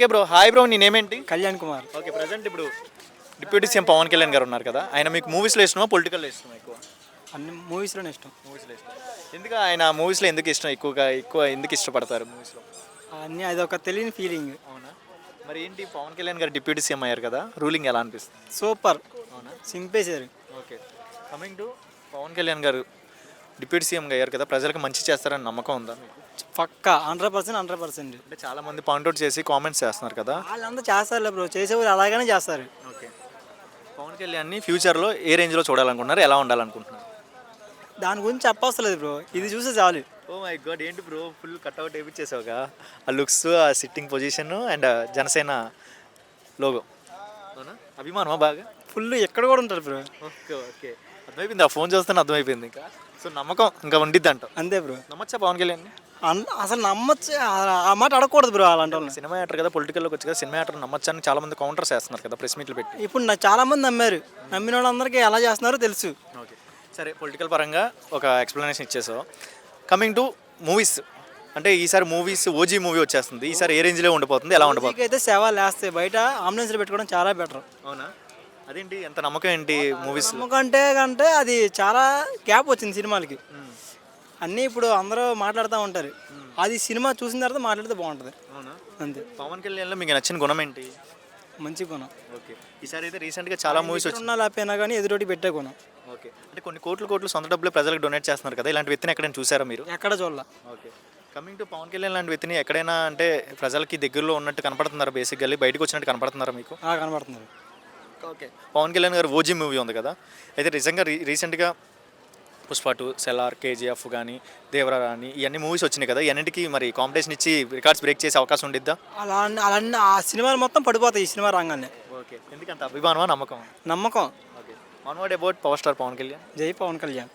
Okay bro, hi bro, నీ name ఏంటి? Kalyan Kumar. Okay, present ఇప్పుడు డిప్యూటీ సీఎం పవన్ కళ్యాణ్ గారు ఉన్నారు కదా, ఆయన మీకు మూవీస్లో ఇష్టమా పొలిటికల్లో ఇష్టమా ఎక్కువ? అన్ని మూవీస్లోనే ఇష్టం. మూవీస్లో ఇష్టం. ఎందుకు ఆయన మూవీస్లో ఎందుకు ఇష్టం, ఎక్కువ ఎందుకు ఇష్టపడతారు మూవీస్లో? అన్నీ అదొక తెలియని ఫీలింగ్. అవునా? మరి ఏంటి పవన్ కళ్యాణ్ గారు డిప్యూటీ సీఎం అయ్యారు కదా, రూలింగ్ ఎలా అనిపిస్తుంది? సూపర్. అవునా? సింపేశారు. Okay, coming to Pawan Kalyan garu deputy సీఎంగా అయ్యారు కదా, ప్రజలకు మంచి చేస్తారని నమ్మకం ఉందా మీకు? పక్కా 100%. అంటే చాలామంది పాయింట్అవుట్ చేసి కామెంట్స్ చేస్తున్నారు కదా. వాళ్ళంతా చేస్తారులే బ్రో, చేసేవారు అలాగనే చేస్తారు. ఓకే, పవన్ కళ్యాణ్ని ఫ్యూచర్లో ఏ రేంజ్లో చూడాలనుకుంటున్నారు, ఎలా ఉండాలనుకుంటున్నారు? దాని గురించి చెప్పవసలేదు బ్రో, ఇది చూస్తే చాలు. ఓ మై గాడ్, ఏంటి బ్రో ఫుల్ కట్అవుట్ వేయించేసావుగా, ఆ లుక్స్, ఆ sitting position and Janasena logo. అవునా? అభిమానమా బాగా? ఫుల్ ఎక్కడ కూడా ఉంటారు బ్రో. ఓకే ఓకే, అర్థమైపోయింది, ఆ ఫోన్ చూస్తేనే అర్థమైపోయింది. ఇంకా సో నమ్మకం ఇంకా ఉండిద్ది అంట. అంతే బ్రో. నమ్మచ్చా పవన్ కళ్యాణ్? అసలు నమ్మచ్చు, ఆ మాట అడగకూడదు బ్రో అలాంటి వాళ్ళు. సినిమా యాక్టర్ కదా, పొలిటికల్లోకి వచ్చి కదా, సినిమా యాక్టర్ నమ్మచ్చా అని చాలా మంది కౌంటర్స్ వేస్తున్నారు కదా ప్రెస్ మీట్లు పెట్టి. ఇప్పుడు చాలా మంది నమ్మారు, నమ్మిన వాళ్ళందరికీ ఎలా చేస్తున్నారో తెలుసు. ఓకే సరే, పొలిటికల్ పరంగా ఒక ఎక్స్ప్లెనేషన్ ఇచ్చేసావు. కమింగ్ టు మూవీస్, అంటే ఈసారి మూవీస్ ఓజీ మూవీ వచ్చేస్తుంది, ఈసారి ఏ రేంజ్లో ఉండిపోతుంది, ఎలా ఉండిపోతుంది? అయితే సేవలు వేస్తాయి, బయట అంబులెన్స్లో పెట్టుకోవడం చాలా బెటర్. అవునా? అదేంటి ఎంత నమ్మకం ఏంటి మూవీస్? నమ్మకం అంటే అది చాలా గ్యాప్ వచ్చింది సినిమాలకి. అన్నీ ఇప్పుడు అందరూ మాట్లాడుతూ ఉంటారు, అది సినిమా చూసిన తర్వాత మాట్లాడితే బాగుంటుంది. అవునా? అంతే. పవన్ కళ్యాణ్లో మీకు నచ్చిన గుణం ఏంటి? మంచి గుణం. ఓకే, ఈసారి అయితే రీసెంట్గా చాలా మూవీస్ వచ్చి ఉన్నా లేకపోయినా కానీ ఎదురోటి పెట్టే గుణం. ఓకే, అంటే కొన్ని కోట్లు సొంత డబ్బులు ప్రజలకు డొనేట్ చేస్తున్నారు కదా, ఇలాంటి వ్యక్తిని ఎక్కడైనా చూసారా మీరు? ఎక్కడ చూడాల. Okay, coming to Pawan Kalyan లాంటి వ్యక్తిని ఎక్కడైనా అంటే ప్రజలకి దగ్గరలో ఉన్నట్టు కనపడుతున్నారు, బేసిక్గా బయటకు వచ్చినట్టు కనపడుతున్నారా మీకు? కనబడుతున్నారు. ఓకే, పవన్ కళ్యాణ్ గారు ఓజీ మూవీ ఉంది కదా, అయితే నిజంగా రీసెంట్గా పుష్ప 2, సెలార్, కేజీఎఫ్ కానీ, దేవరా కానీ ఇవన్నీ మూవీస్ వచ్చినాయి కదా, ఇవన్నిటికీ మరి కాంపిటీషన్ ఇచ్చి రికార్డ్స్ బ్రేక్ చేసే అవకాశం ఉండిద్దా? అలాంటి ఆ సినిమాలు మొత్తం పడిపోతాయి ఈ సినిమా రంగాన్ని. ఓకే, ఎందుకంత అభిమానమా నమ్మకం? నమ్మకం. Okay, one word about power star Pawan Kalyan. జై పవన్ కళ్యాణ్.